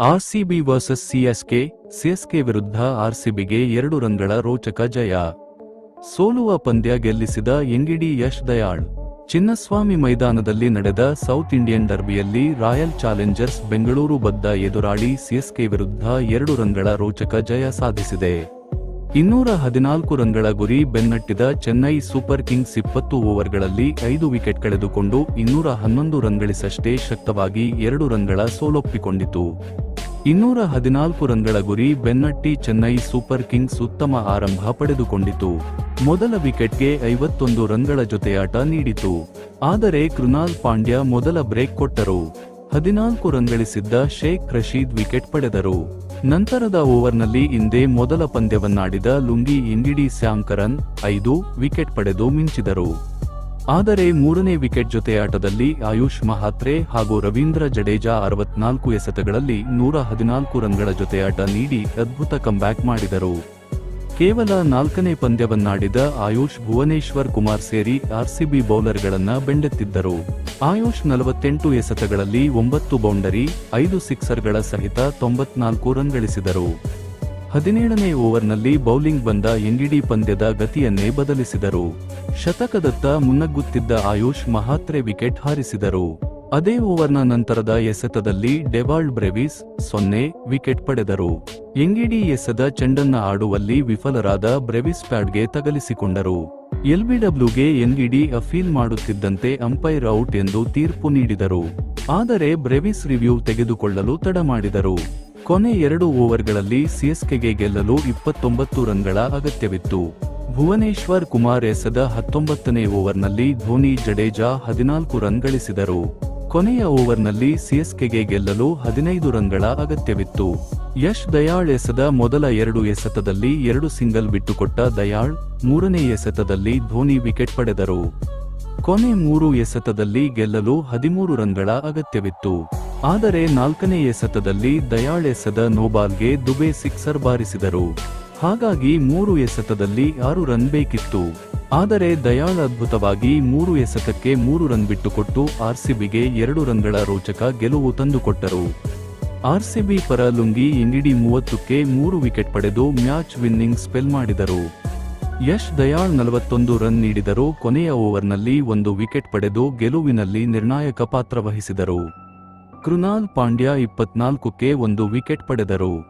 RCB versus CSK ವಿರುದ್ಧ ಆರ್ಸಿಬಿಗೆ 2 ರನ್ಗಳ ರೋಚಕ ಜಯ. ಸೋಲುವ ಪಂದ್ಯ ಗೆಲ್ಲಿಸಿದ ಎಂಗಿಡಿ ಯಶ್ ದಯಾಳ್. ಚಿನ್ನಸ್ವಾಮಿ ಮೈದಾನದಲ್ಲಿ ನಡೆದ ಸೌತ್ ಇಂಡಿಯನ್ ಡರ್ಬಿಯಲ್ಲಿ ರಾಯಲ್ ಚಾಲೆಂಜರ್ಸ್ ಬೆಂಗಳೂರು ಬದ್ಧ ಎದುರಾಳಿ ಸಿಎಸ್ಕೆ ವಿರುದ್ಧ 2 ರನ್ಗಳ ರೋಚಕ ಜಯ ಸಾಧಿಸಿದೆ. 214 ರನ್ಗಳ ಗುರಿ ಬೆನ್ನಟ್ಟಿದ ಚೆನ್ನೈ ಸೂಪರ್ ಕಿಂಗ್ಸ್ 20 ಓವರ್ಗಳಲ್ಲಿ 5 ವಿಕೆಟ್ ಕಳೆದುಕೊಂಡು 211 ರನ್ ಗಳಿಸಷ್ಟೇ ಶಕ್ತವಾಗಿ 2 ರನ್ಗಳ ಸೋಲೊಪ್ಪಿಕೊಂಡಿತು. 214 ರನ್ಗಳ ಗುರಿ ಬೆನ್ನಟ್ಟಿ ಚೆನ್ನೈ ಸೂಪರ್ ಕಿಂಗ್ಸ್ ಉತ್ತಮ ಆರಂಭ ಪಡೆದುಕೊಂಡಿತು. ಮೊದಲ ವಿಕೆಟ್ಗೆ 51 ರನ್ಗಳ ಜೊತೆಯಾಟ ನೀಡಿತು. ಆದರೆ ಕೃನಾಲ್ ಪಾಂಡ್ಯ ಮೊದಲ ಬ್ರೇಕ್ ಕೊಟ್ಟರು. 14 ರನ್ ಗಳಿಸಿದ್ದ ಶೇಖ್ ರಶೀದ್ ವಿಕೆಟ್ ಪಡೆದರು. ನಂತರದ ಓವರ್ನಲ್ಲಿ ಇಂದೇ ಮೊದಲ ಪಂದ್ಯವನ್ನಾಡಿದ ಲುಂಗಿ ಎಂಗಿಡಿ ಸ್ಯಾಂಕರನ್ 5 ವಿಕೆಟ್ ಪಡೆದು ಮಿಂಚಿದರು. ಆದರೆ ಮೂರನೇ ವಿಕೆಟ್ ಜೊತೆಯಾಟದಲ್ಲಿ ಆಯುಷ್ ಮಹಾತ್ರೆ ಹಾಗೂ ರವೀಂದ್ರ ಜಡೇಜಾ 64 ಎಸೆತಗಳಲ್ಲಿ 114 ರನ್ಗಳ ಜೊತೆಯಾಟ ನೀಡಿ ಅದ್ಭುತ ಕಂಬ್ಯಾಕ್ ಮಾಡಿದರು. ಕೇವಲ 4ನೇ ಪಂದ್ಯವನ್ನಾಡಿದ ಆಯುಷ್ ಭುವನೇಶ್ವರ್ ಕುಮಾರ್ ಸೇರಿ ಆರ್ಸಿಬಿ ಬೌಲರ್ಗಳನ್ನ ಬೆಂಡೆತ್ತಿದ್ದರು. ಆಯುಷ್ 48 ಎಸೆತಗಳಲ್ಲಿ 9 ಬೌಂಡರಿ 5 ಸಿಕ್ಸರ್ಗಳ ಸಹಿತ 94 ರನ್ ಗಳಿಸಿದರು. 17ನೇ ಓವರ್ನಲ್ಲಿ ಬೌಲಿಂಗ್ ಬಂದ ಎಂಗಿಡಿ ಪಂದ್ಯದ ಗತಿಯನ್ನೇ ಬದಲಿಸಿದರು. ಶತಕದತ್ತ ಮುನ್ನಗ್ಗುತ್ತಿದ್ದ ಆಯುಷ್ ಮಹಾತ್ರೆ ವಿಕೆಟ್ ಹಾರಿಸಿದರು. ಅದೇ ಓವರ್ನ ನಂತರದ ಎಸೆತದಲ್ಲಿ ಡೆವಾಲ್ಡ್ ಬ್ರೆವಿಸ್ 0 ವಿಕೆಟ್ ಪಡೆದರು. ಎಂಗಿಡಿ ಎಸೆದ ಚೆಂಡನ್ನ ಆಡುವಲ್ಲಿ ವಿಫಲರಾದ ಬ್ರೆವಿಸ್ ಪ್ಯಾಡ್ಗೆ ತಗಲಿಸಿಕೊಂಡರು. ಎಲ್ಬಿಡಬ್ಲ್ಯೂಗೆ ಎಂಗಿಡಿ ಅಪೀಲ್ ಮಾಡುತ್ತಿದ್ದಂತೆ ಅಂಪೈರ್ ಔಟ್ ಎಂದು ತೀರ್ಪು ನೀಡಿದರು. ಆದರೆ ಬ್ರೆವಿಸ್ ರಿವ್ಯೂ ತೆಗೆದುಕೊಳ್ಳಲು ತಡ ಮಾಡಿದರು. ಕೊನೆ 2 ಓವರ್ಗಳಲ್ಲಿ ಸಿಎಸ್ಕೆಗೆ ಗೆಲ್ಲಲು 29 ರನ್ಗಳ ಅಗತ್ಯವಿತ್ತು. ಭುವನೇಶ್ವರ್ ಕುಮಾರ್ ಎಸೆದ 19ನೇ ಓವರ್ನಲ್ಲಿ ಧೋನಿ ಜಡೇಜಾ 14 ರನ್ ಗಳಿಸಿದರು. ಕೊನೆಯ ಓವರ್ನಲ್ಲಿ ಸಿಎಸ್ಕೆಗೆ ಗೆಲ್ಲಲು 15 ರನ್ಗಳ ಅಗತ್ಯವಿತ್ತು. ಯಶ್ ದಯಾಳ್ ಎಸೆದ ಮೊದಲ 2 ಎಸೆತದಲ್ಲಿ 2 ಸಿಂಗಲ್ ಬಿಟ್ಟುಕೊಟ್ಟ ದಯಾಳ್ 3ನೇ ಎಸೆತದಲ್ಲಿ ಧೋನಿ ವಿಕೆಟ್ ಪಡೆದರು. ಕೊನೆ 3 ಎಸೆತದಲ್ಲಿ ಗೆಲ್ಲಲು 13 ರನ್ಗಳ ಅಗತ್ಯವಿತ್ತು. ಆದರೆ 4ನೇ ಎಸೆತದಲ್ಲಿ ದಯಾಳ್ ಎಸೆದ ನೋಬಾಲ್ಗೆ ದುಬೆ ಸಿಕ್ಸರ್ ಬಾರಿಸಿದರು. ಹಾಗಾಗಿ 3 ಎಸೆತದಲ್ಲಿ 6 ರನ್ ಬೇಕಿತ್ತು. ಆದರೆ ದಯಾಳ್ ಅದ್ಭುತವಾಗಿ 3 ಎಸೆತಕ್ಕೆ 3 ರನ್ ಬಿಟ್ಟುಕೊಟ್ಟು ಆರ್ಸಿಬಿಗೆ 2 ರನ್ಗಳ ರೋಚಕ ಗೆಲುವು ತಂದುಕೊಟ್ಟರು. ಆರ್ಸಿಬಿ ಪರ ಲುಂಗಿ ಎಂಗಿಡಿ 30ಕ್ಕೆ 3 ವಿಕೆಟ್ ಪಡೆದು ಮ್ಯಾಚ್ ವಿನ್ನಿಂಗ್ ಸ್ಪೆಲ್ ಮಾಡಿದರು. ಯಶ್ ದಯಾಳ್ 41 ರನ್ ನೀಡಿದರೂ ಕೊನೆಯ ಓವರ್ನಲ್ಲಿ 1 ವಿಕೆಟ್ ಪಡೆದು ಗೆಲುವಿನಲ್ಲಿ ನಿರ್ಣಾಯಕ ಪಾತ್ರ ವಹಿಸಿದರು. ಕೃನಾಲ್ ಪಾಂಡ್ಯ 24ಕ್ಕೆ 1 ವಿಕೆಟ್ ಪಡೆದರು.